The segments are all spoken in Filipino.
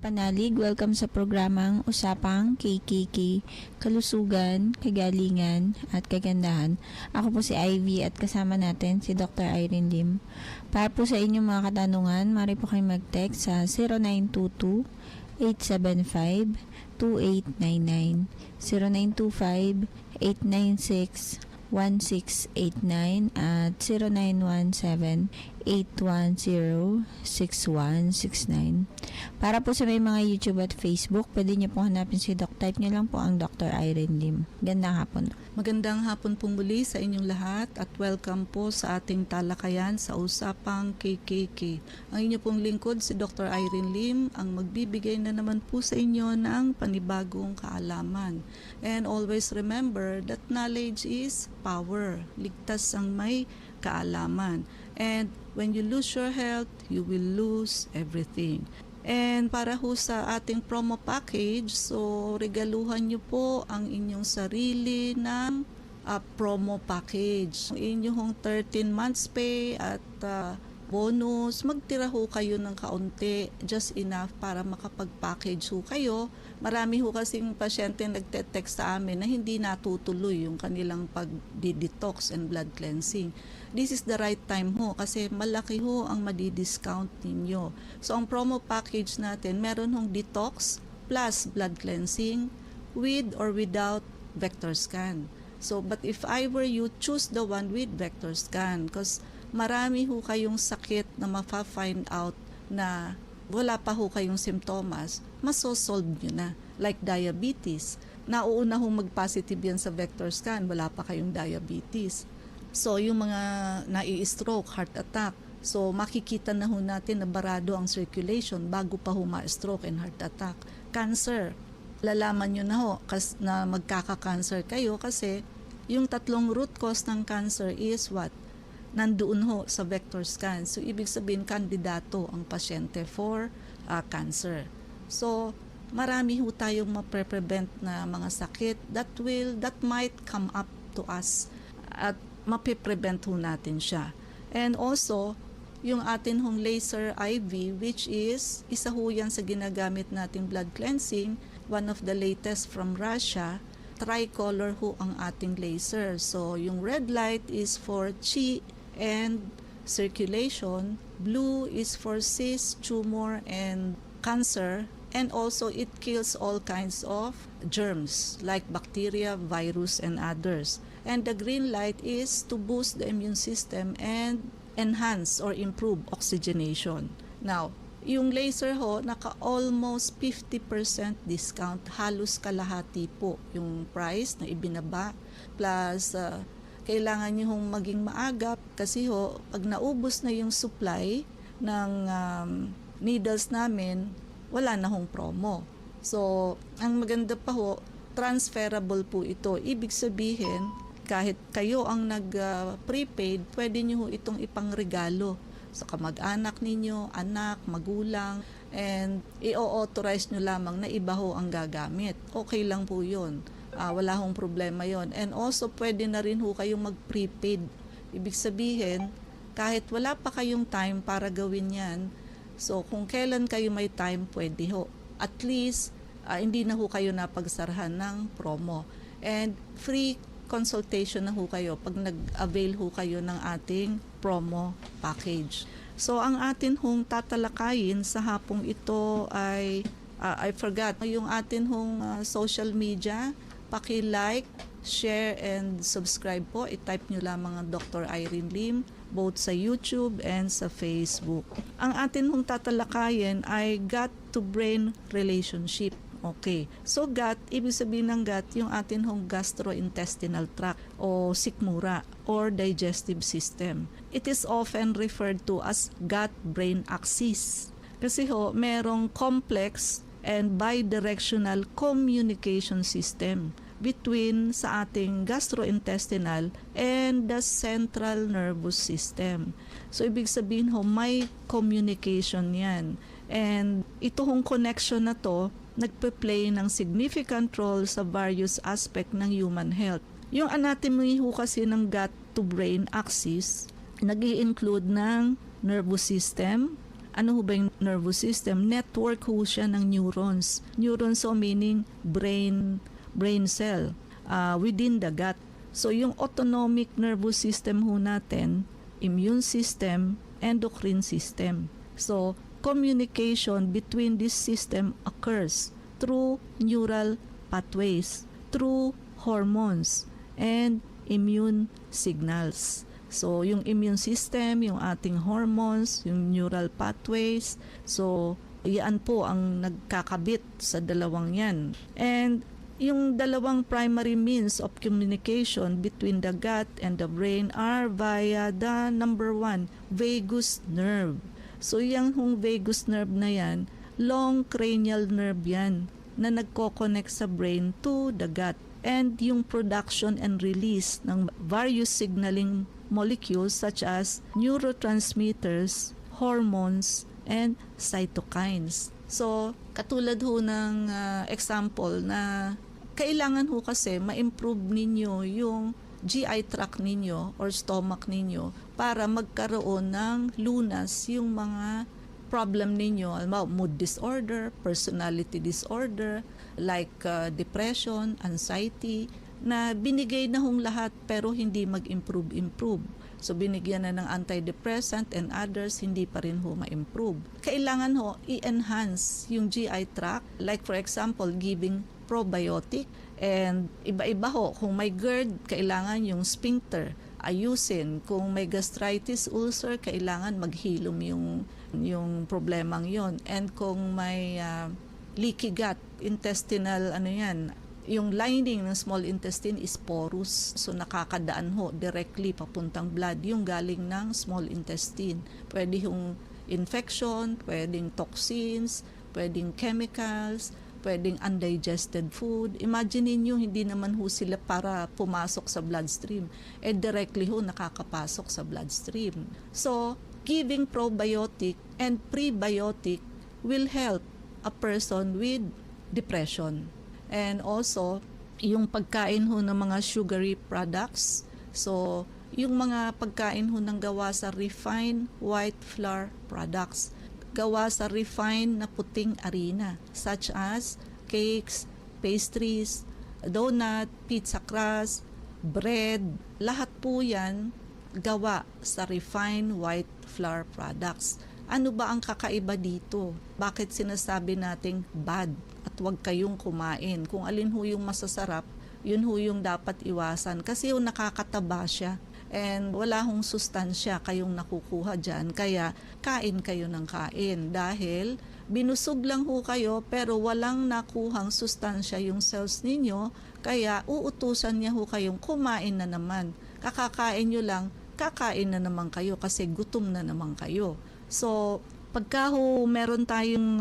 mga panalig, welcome sa programang Usapang KKK, Kalusugan, Kagalingan at Kagandahan. Ako po si Ivy at kasama natin si Dr. Irene Lim. Para po sa inyong mga katanungan, maaari po kayong mag-text sa 0922-875-2899, 0925-896-1689 at 0917-810-6169. Para po sa may mga YouTube at Facebook, pwede niyo po hanapin si Doc. Type niyo lang po ang Dr. Irene Lim. Gandang hapon. Magandang hapon po muli sa inyong lahat at welcome po sa ating talakayan sa Usapang KKK. Ang inyo pong lingkod si Dr. Irene Lim ang magbibigay na naman po sa inyo ng panibagong kaalaman. And always remember that knowledge is power. Ligtas ang may kaalaman. And when you lose your health, you will lose everything. And para ho sa ating promo package, so regaluhan nyo po ang inyong sarili ng promo package. Ang inyong 13 months pay at bonus, magtira ho kayo ng kaunti, just enough para makapag-package ho kayo. Marami ho kasing pasyente nagte-text sa amin na hindi natutuloy yung kanilang pag-detox and blood cleansing. This is the right time ho kasi malaki ho ang madi-discount ninyo. So ang promo package natin, meron hong detox plus blood cleansing with or without vector scan. So but if I were you, choose the one with vector scan because marami ho kayong sakit na mafa-find out na wala pa ho kayong simptomas, masosolve nyo na. Like diabetes, nauuna ho mag-positive yan sa vector scan, wala pa kayong diabetes. So yung mga nai-stroke, heart attack, so makikita na ho natin na barado ang circulation bago pa ho ma-stroke and heart attack. Cancer, lalaman nyo na ho na magkaka-cancer kayo kasi yung tatlong root cause ng cancer is what? Nandoon ho sa vector scan. So, ibig sabihin, kandidato ang pasyente for cancer. So, marami ho tayong mapre-prevent na mga sakit that might come up to us at mapiprevent ho natin siya. And also, yung atin hong laser IV, which is, isa ho yan sa ginagamit nating blood cleansing, one of the latest from Russia, tricolor ho ang ating laser. So, yung red light is for Qi and circulation, blue is for cyst, tumor, and cancer, and also it kills all kinds of germs like bacteria, virus, and others. And the green light is to boost the immune system and enhance or improve oxygenation. Now, yung laser ho, naka-almost 50% discount, halos kalahati po yung price na ibinaba, plus kailangan nyo hong maging maagap kasi ho, pag naubos na yung supply ng needles namin, wala na hong promo. So, ang maganda pa ho, transferable po ito. Ibig sabihin, kahit kayo ang nag-prepaid, pwede nyo ho itong ipangregalo sa kamag-anak ninyo, anak, magulang, and i-authorize nyo lamang na iba ho ang gagamit. Okay lang po yun. Wala hong problema yon. And also, pwede na rin ho kayong mag-prepaid. Ibig sabihin, kahit wala pa kayong time para gawin yan, so kung kailan kayo may time, pwede ho. At least, hindi na ho kayo napagsarahan ng promo. And free consultation na ho kayo pag nag-avail ho kayo ng ating promo package. So, ang atin hong tatalakayin sa hapong ito ay, I forgot, yung atin hong social media, paki-like, share, and subscribe po. I-type nyo lamang ang Dr. Irene Lim, both sa YouTube and sa Facebook. Ang atin hong tatalakayin ay gut-to-brain relationship. Okay. So, gut, ibig sabihin ng gut, yung atin hong gastrointestinal tract o sikmura or digestive system. It is often referred to as gut-brain axis. Kasi ho, merong complex and bidirectional communication system between sa ating gastrointestinal and the central nervous system. So, ibig sabihin ho, may communication yan. And ito hong connection na to, nagpe-play ng significant role sa various aspect ng human health. Yung anatomy ho kasi ng gut to brain axis, nag-i-include ng nervous system, Ano ho ba yung nervous system? Network ho siya ng neurons. Neurons so meaning brain cell within the gut. So yung autonomic nervous system ho natin, immune system, endocrine system. So communication between this system occurs through neural pathways, through hormones, and immune signals. So, yung immune system, yung ating hormones, yung neural pathways, so, yan po ang nagkakabit sa dalawang yan. And, yung dalawang primary means of communication between the gut and the brain are via the number 1, vagus nerve. So, yung vagus nerve na yan, long cranial nerve yan na nagko-connect sa brain to the gut. And yung production and release ng various signaling molecules such as neurotransmitters, hormones, and cytokines. So, katulad ho ng example na kailangan ho kasi ma-improve ninyo yung GI tract ninyo or stomach ninyo para magkaroon ng lunas yung mga problem ninyo, mood disorder, personality disorder, like depression, anxiety, na binigay na hong lahat pero hindi mag-improve. So binigyan na ng antidepressant and others, hindi pa rin ho ma-improve. Kailangan ho i-enhance yung GI tract, like for example, giving probiotic, and iba-iba ho. Kung may GERD, kailangan yung sphincter ayusin. Kung may gastritis, ulcer, kailangan maghilom yung problemang yon. And kung may leaky gut, intestinal, yung lining ng small intestine is porous. So nakakadaan ho directly papuntang blood yung galing ng small intestine. Pwede yung infection, pwedeng toxins, pwedeng chemicals, pwedeng undigested food. Imagine niyo hindi naman ho sila para pumasok sa bloodstream. Directly ho nakakapasok sa bloodstream. So, giving probiotic and prebiotic will help a person with depression. And also, yung pagkain ho ng mga sugary products. So, yung mga pagkain ho ng gawa sa refined white flour products, gawa sa refined na puting harina, such as cakes, pastries, donut, pizza crust, bread, lahat po yan gawa sa refined white flour products. Ano ba ang kakaiba dito? Bakit sinasabi nating bad at huwag kayong kumain? Kung alin ho yung masasarap, yun ho yung dapat iwasan kasi yung nakakataba siya. And wala hong sustansya kayong nakukuha dyan. Kaya kain kayo ng kain dahil binusog lang ho kayo pero walang nakuhang sustansya yung cells ninyo. Kaya uutusan niya ho kayong kumain na naman. Kakakain nyo lang, kakain na naman kayo kasi gutom na naman kayo. So, pagka ho meron tayong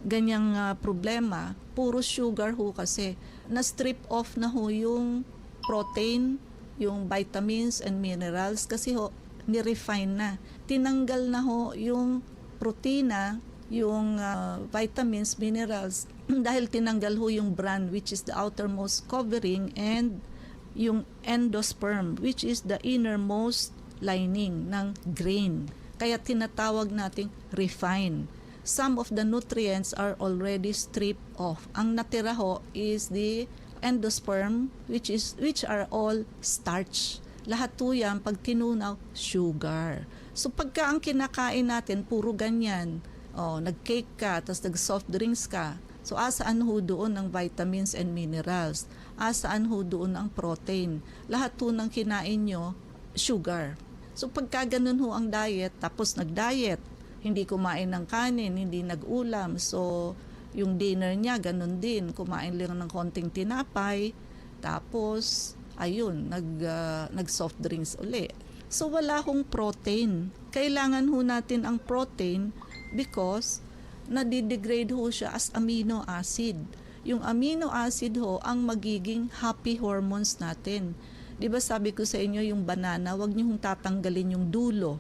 ganyang problema, puro sugar ho kasi na-strip off na ho yung protein, yung vitamins and minerals kasi ho ni-refine na. Tinanggal na ho yung protina, yung vitamins, minerals dahil tinanggal ho yung bran which is the outermost covering and yung endosperm which is the innermost lining ng grain. Kaya tinatawag nating refine. Some of the nutrients are already stripped off. Ang natira ho is the endosperm which are all starch. Lahat po yan pag tinunaw, sugar. So pagka ang kinakain natin puro ganyan, nag-cake ka, tapos nag-soft drinks ka, so asaan ho doon ang vitamins and minerals? Asaan ho doon ang protein? Lahat po ng kinain nyo, sugar. So pagka ganun ho ang diet, tapos nag-diet, hindi kumain ng kanin, hindi nag-ulam, so yung dinner niya, ganun din. Kumain lang ng konting tinapay. Tapos, ayun, nag-soft drinks uli. So, wala hong protein. Kailangan ho natin ang protein because nadidegrade ho siya as amino acid. Yung amino acid ho ang magiging happy hormones natin. Di ba sabi ko sa inyo yung banana, wag niyo hong tatanggalin yung dulo.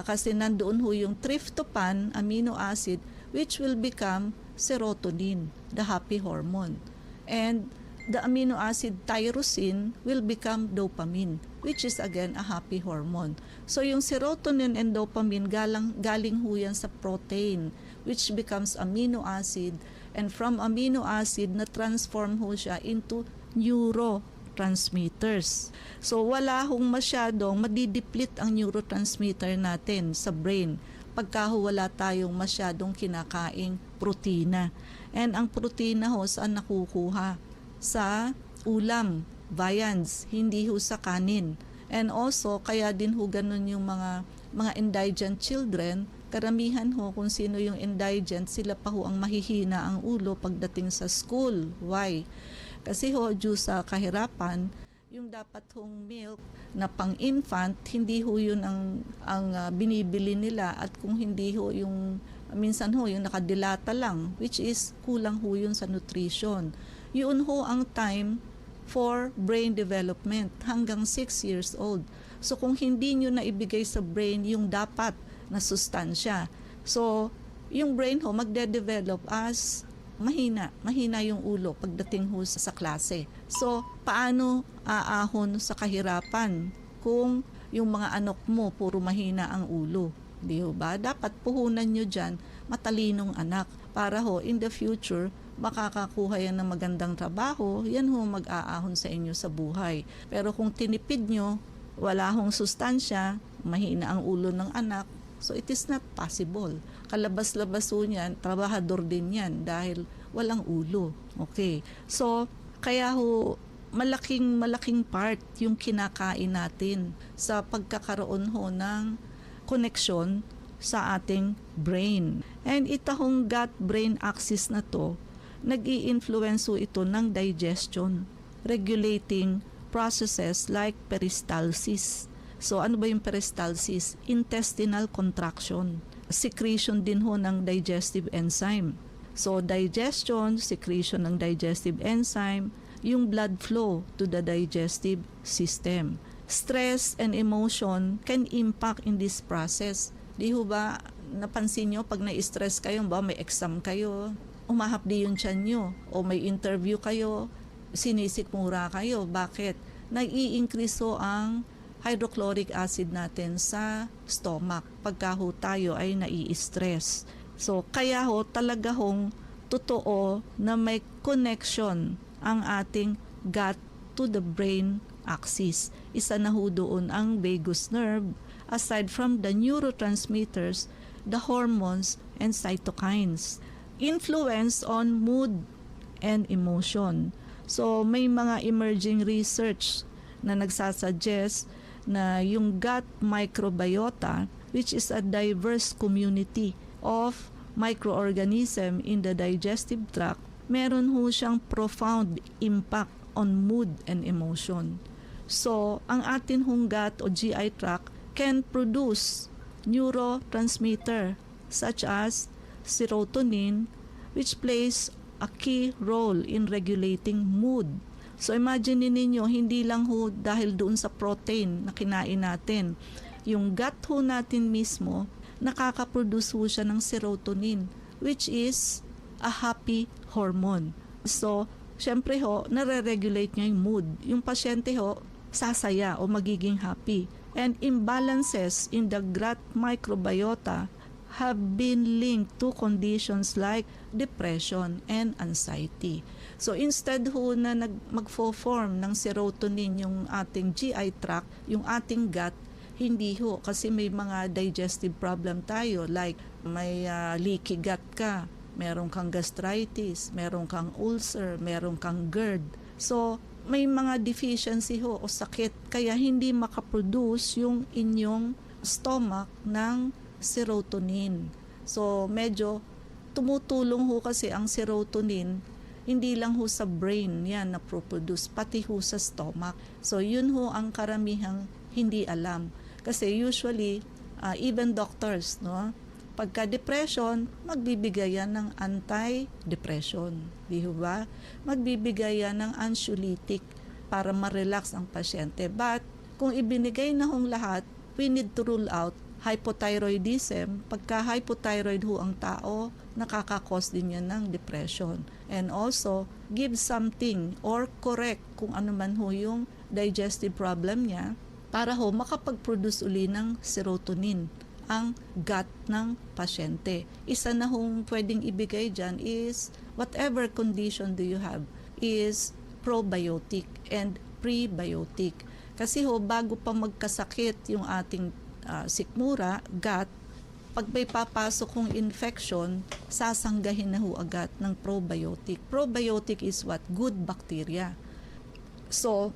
Kasi nandoon ho yung tryptophan, amino acid, which will become serotonin, the happy hormone. And the amino acid tyrosine will become dopamine, which is again a happy hormone. So yung serotonin and dopamine galing ho yan sa protein, which becomes amino acid, and from amino acid na transform ho siya into neurotransmitters. So wala hong masyadong madideplete ang neurotransmitter natin sa brain pagka ho wala tayong masyadong kinakaing protina. And ang protina ho saan nakukuha? Sa ulam, viands, hindi ho sa kanin. And also, kaya din ho ganun yung mga indigent children, karamihan ho kung sino yung indigent, sila pa ho ang mahihina ang ulo pagdating sa school. Why? Kasi ho, due sa kahirapan, yung dapat hong milk na pang-infant, hindi ho yun ang binibili nila, at kung hindi ho yung minsan ho yung nakadilata lang, which is kulang ho yun sa nutrition. Yun ho ang time for brain development hanggang 6 years old. So kung hindi nyo na ibigay sa brain yung dapat na sustansya, so yung brain ho magde-develop as mahina yung ulo pagdating ho sa klase. So paano aahon sa kahirapan kung yung mga anak mo puro mahina ang ulo? Di ho ba? Dapat puhunan nyo dyan matalinong anak para ho in the future makakakuha yan ng magandang trabaho, yan ho mag-aahon sa inyo sa buhay. Pero kung tinipid nyo, wala hong sustansya, mahina ang ulo ng anak, so it is not possible. Kalabas-labas ho niyan, trabahador din yan dahil walang ulo. Okay. So, kaya ho, malaking part yung kinakain natin sa pagkakaroon ho ng koneksyon sa ating brain. And itahong gut-brain axis na to, nag-i-influence ito ng digestion, regulating processes like peristalsis. So ano ba yung peristalsis? Intestinal contraction. Secretion din ho ng digestive enzyme. So digestion, secretion ng digestive enzyme, yung blood flow to the digestive system. Stress and emotion can impact in this process. Di ho ba napansin nyo pag na-stress kayo, ba may exam kayo, umahapdi yung tiyan nyo, o may interview kayo, sinisikmura kayo. Bakit? Nag-i-increase ho ang hydrochloric acid natin sa stomach pagka ho tayo ay nai-stress. So, kaya ho talaga hong totoo na may connection ang ating gut to the brain axis. Isa na ho doon ang vagus nerve, aside from the neurotransmitters, the hormones and cytokines. Influence on mood and emotion. So may mga emerging research na nagsasuggest na yung gut microbiota, which is a diverse community of microorganism in the digestive tract, meron ho siyang profound impact on mood and emotion. So ang atin hong gut o GI tract can produce neurotransmitter such as serotonin, which plays a key role in regulating mood. So imagine ninyo, hindi lang ho dahil doon sa protein na kinain natin. Yung gut ho natin mismo, nakakaproduce ho siya ng serotonin, which is a happy hormone. So, syempre ho, nare-regulate niya yung mood. Yung pasyente ho, sasaya o magiging happy. And imbalances in the gut microbiota have been linked to conditions like depression and anxiety. So instead ho na magfo-form ng serotonin yung ating GI tract, yung ating gut, hindi ho, kasi may mga digestive problem tayo, like may leaky gut ka, meron kang gastritis, meron kang ulcer, meron kang GERD. So may mga deficiency ho o sakit, kaya hindi makaproduce yung inyong stomach ng serotonin. So medyo tumutulong ho kasi ang serotonin, hindi lang ho sa brain yan na produce, pati ho sa stomach. So yun ho ang karamihang hindi alam. Kasi usually, even doctors, no, pagka depression, magbibigay yan ng anti-depression. Di ho ba? Magbibigay yan ng anxiolytic para ma-relax ang pasyente. But kung ibinigay na hong lahat, we need to rule out hypothyroidism, pagka hypothyroid ho ang tao, nakakakos din yan ng depression. And also, give something or correct kung ano man ho yung digestive problem niya para ho makapag-produce uli ng serotonin ang gut ng pasyente. Isa na hong pwedeng ibigay dyan is whatever condition do you have is probiotic and prebiotic. Kasi ho, bago pa magkasakit yung ating sikmura, gut, pag may papasok kong infection, sasanggahin na ho agad ng probiotic. Probiotic is what? Good bacteria. So,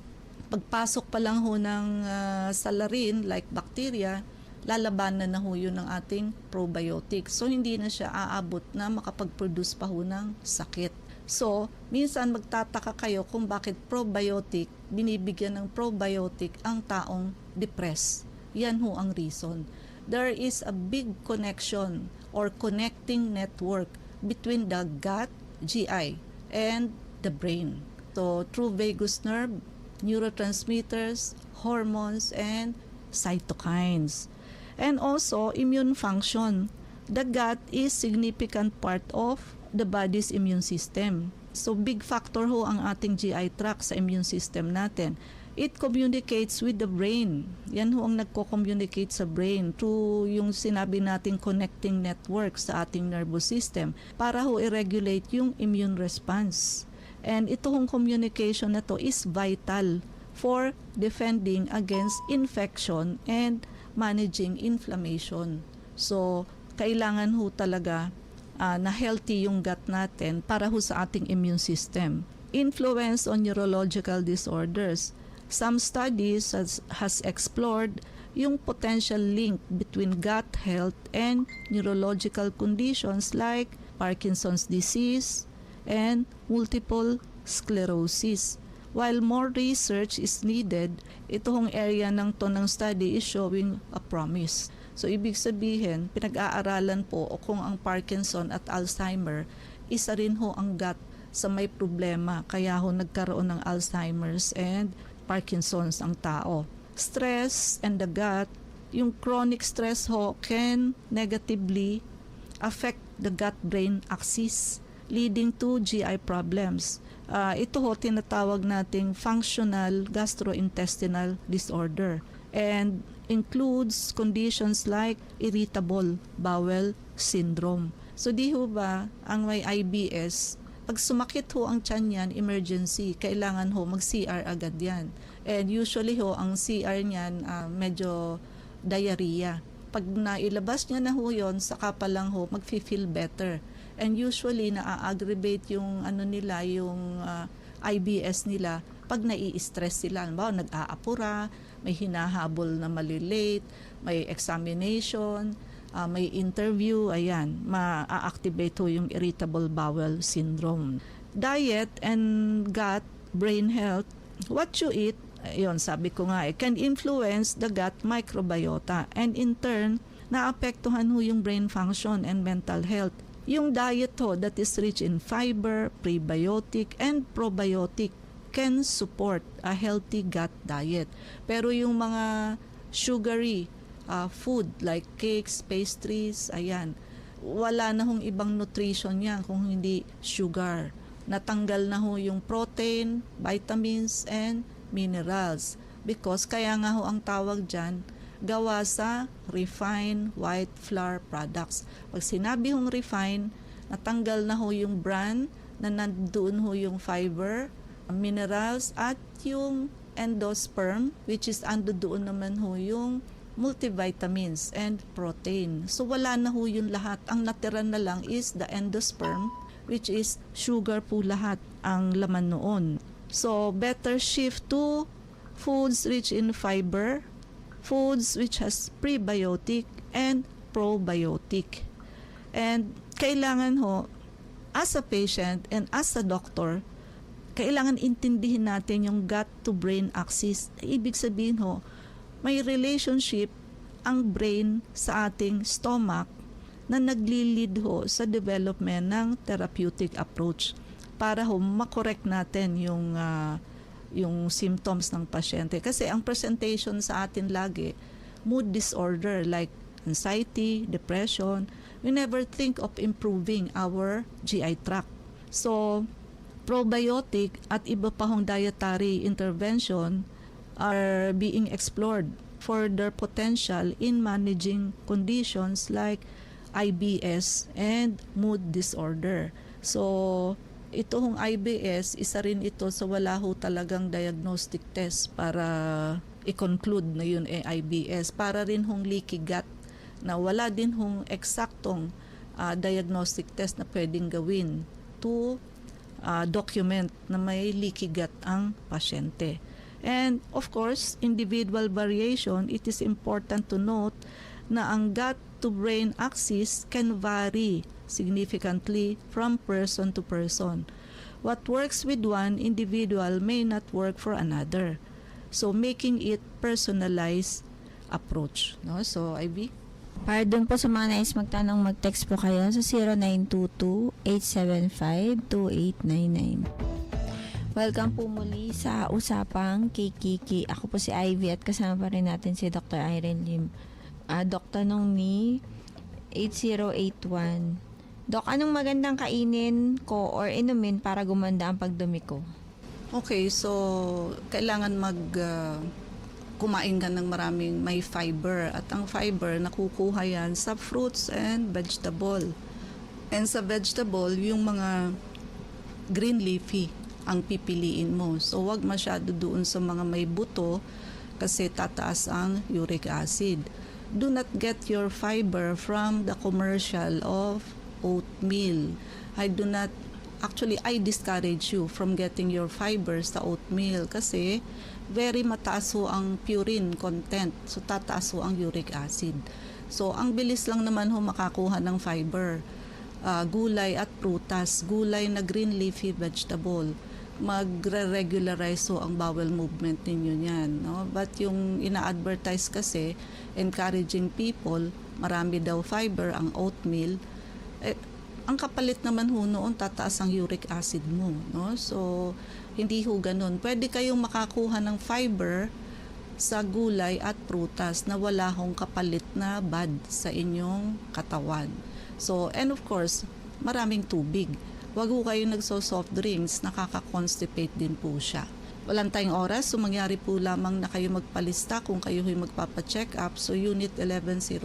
pagpasok pa lang ho ng salarin, like bacteria, lalabanan na ho yun ng ating probiotic. So, hindi na siya aabot na makapag-produce pa ho ng sakit. So, minsan magtataka kayo kung bakit probiotic, binibigyan ng probiotic ang taong depressed. Yan ho ang reason. There is a big connection or connecting network between the gut, GI, and the brain. So, through vagus nerve, neurotransmitters, hormones, and cytokines. And also, immune function. The gut is significant part of the body's immune system. So, big factor ho ang ating GI tract sa immune system natin. It communicates with the brain. Yan ho ang nagko-communicate sa brain through yung sinabi nating connecting network sa ating nervous system para ho i-regulate yung immune response. And ito hong communication na to is vital for defending against infection and managing inflammation. So, kailangan ho talaga na healthy yung gut natin para ho sa ating immune system. Influence on neurological disorders. Some studies has explored yung potential link between gut health and neurological conditions like Parkinson's disease and multiple sclerosis. While more research is needed, itong area ng study is showing a promise. So, ibig sabihin, pinag-aaralan po kung ang Parkinson at Alzheimer, isa rin ho ang gut sa may problema. Kaya ho nagkaroon ng Alzheimer's and Parkinson's ang tao. Stress and the gut, yung chronic stress ho can negatively affect the gut-brain axis, leading to GI problems. Ito ho tinatawag nating functional gastrointestinal disorder and includes conditions like irritable bowel syndrome. So di ho ba ang may IBS, pag sumakit ho ang tiyan yan, emergency, kailangan ho mag-CR agad yan. And usually ho, ang CR niyan medyo diarrhea. Pag nailabas niya na ho yun, saka pa lang ho, mag-feel better. And usually, na-aggravate yung nila, yung IBS nila, pag nai-stress sila. Halimbawa, nag-aapura, may hinahabol na malilate, may examination, may interview, ayan, ma-activate ho yung irritable bowel syndrome. Diet and gut, brain health, what you eat, ayun, sabi ko nga, can influence the gut microbiota and in turn, naapektuhan ho yung brain function and mental health. Yung diet ho that is rich in fiber, prebiotic, and probiotic can support a healthy gut diet. Pero yung mga sugary food like cakes, pastries, ayan, wala na hong ibang nutrition yan kung hindi sugar. Natanggal na ho yung protein, vitamins, and minerals. Because kaya nga ho ang tawag dyan, gawa sa refined white flour products. Pag sinabi hong refined, natanggal na ho yung bran na nandoon ho yung fiber, minerals, at yung endosperm, which is ando doon naman ho yung multivitamins and protein. So wala na ho yun lahat. Ang natira na lang is the endosperm, which is sugar po lahat ang laman noon. So better shift to foods rich in fiber, foods which has prebiotic and probiotic. And kailangan ho, as a patient and as a doctor, kailangan intindihin natin yung gut to brain axis. Ibig sabihin ho, may relationship ang brain sa ating stomach na nagli-lead ho sa development ng therapeutic approach para ho makorek natin yung symptoms ng pasyente. Kasi ang presentation sa atin lagi, mood disorder like anxiety, depression, we never think of improving our GI tract. So, probiotic at iba pa hong dietary intervention are being explored for their potential in managing conditions like IBS and mood disorder. So, ito hong IBS, isa rin ito sa wala ho talagang diagnostic test para i-conclude na yun IBS. Para rin hong leaky gut na wala din hong eksaktong diagnostic test na pwedeng gawin to document na may leaky gut ang pasyente. And of course, individual variation, it is important to note na ang gut-to-brain axis can vary significantly from person to person. What works with one individual may not work for another. So making it personalized approach. No? So, Ivy? Para dun po sa mga nais magtanong, mag-text po kayo sa 0922-875-2899. Welcome po muli sa Usapang KKK. Ako po si Ivy at kasama pa rin natin si Dr. Irene Lim. Doc, tanong ni 8081. Doc, anong magandang kainin ko or inumin para gumanda ang pagdumi ko? Okay, so kailangan kumain ka ng maraming may fiber. At ang fiber, nakukuha yan sa fruits and vegetable. And sa vegetable, yung mga green leafy ang pipiliin mo. So, wag masyado doon sa mga may buto kasi tataas ang uric acid. Do not get your fiber from the commercial of oatmeal. I discourage you from getting your fibers sa oatmeal kasi very mataas ho ang purine content. So, tataas ho ang uric acid. So, ang bilis lang naman ho makakuha ng fiber. Gulay at prutas. Gulay na green leafy vegetable. Magre-regularize ho ang bowel movement ninyo yan. No? But yung ina-advertise kasi, encouraging people, marami daw fiber ang oatmeal, ang kapalit naman ho noon, tataas ang uric acid mo. No? So, hindi ho ganun. Pwede kayong makakuha ng fiber sa gulay at prutas na wala hong kapalit na bad sa inyong katawan. So, and of course, maraming tubig. Wag ho kayong nagso-soft drinks, nakaka-constipate din po siya. Walang tayong oras, so mangyari po lamang na kayo magpalista kung kayo ho'y magpapacheck up. So, Unit 1101,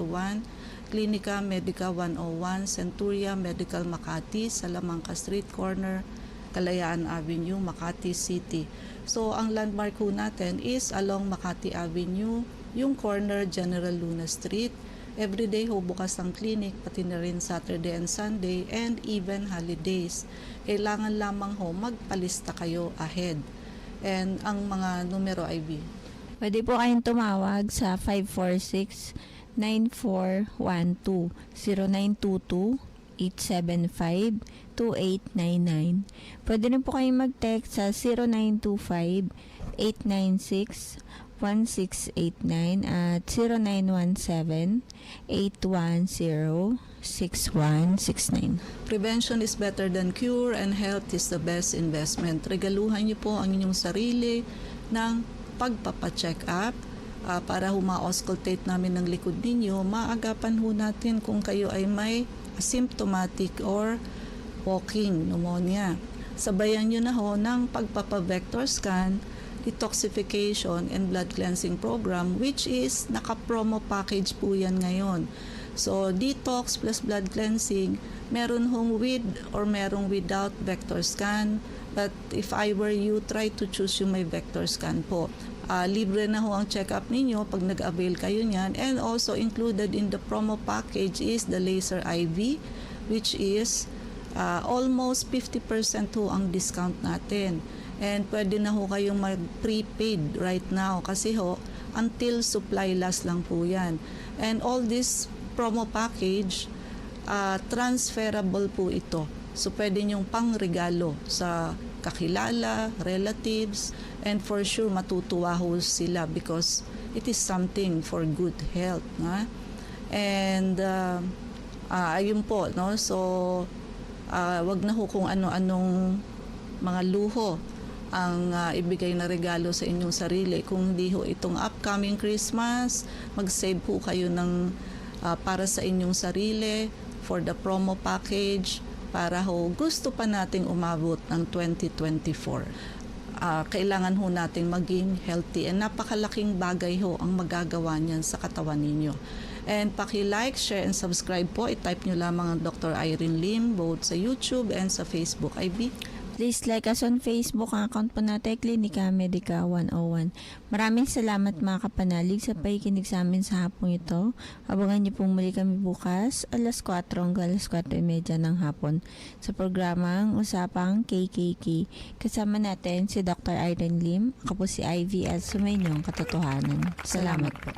Clinica Medica 101, Centuria Medical Makati, Salamanca Street Corner, Kalayaan Avenue, Makati City. So, ang landmark ho natin is along Makati Avenue, yung corner General Luna Street. Everyday ho bukas ang clinic, pati na rin Saturday and Sunday, and even holidays. Kailangan lamang ho magpalista kayo ahead. And ang mga numero, IB? Pwede po kayong tumawag sa 546-9412, 0922-875-2899. Pwede rin po kayong mag-text sa 0925-896-1689 at 0917-810-6169. Prevention is better than cure and health is the best investment. Regaluhan niyo po ang inyong sarili ng pagpapacheck up para ma-auscultate namin ng likod ninyo. Maagapan ho natin kung kayo ay may asymptomatic or walking pneumonia. Sabayan nyo na ho ng pagpapa-vector scan, detoxification and blood cleansing program, which is naka-promo package po yan ngayon. So, detox plus blood cleansing, meron hong with or merong without vector scan. But if I were you, try to choose yung may vector scan po. Libre na ho ang check-up ninyo pag nag-avail kayo niyan. And also included in the promo package is the laser IV, which is almost 50% ho ang discount natin. And pwede na ho kayong mag-prepaid right now kasi ho, until supply last lang po yan. And all this promo package, transferable po ito. So, pwede nyong pang-regalo sa kakilala, relatives, and for sure, matutuwa ho sila because it is something for good health. No? And, ayun po, no? So, wag na ho kung ano-anong mga luho ang ibigay na regalo sa inyong sarili. Kung hindi ho itong upcoming Christmas, mag-save po kayo ng para sa inyong sarili, for the promo package, para gusto pa nating umabot ng 2024. Kailangan nating maging healthy, and napakalaking bagay ang magagawa niyan sa katawan ninyo. And paki-like, share, and subscribe po. I-type nyo lamang ang Dr. Irene Lim both sa YouTube and sa Facebook. IB? Please like us on Facebook. Ang account po natin, Klinika Medica 101. Maraming salamat mga kapanalig sa pakikinig sa amin sa hapong ito. Abangan niyo pong muli kami bukas, alas 4 hanggang alas 4:30 ng hapon sa programang Usapang KKK. Kasama natin si Dr. Irene Lim. Ako po si Ivy at sumayin niyong katotohanan. Salamat po.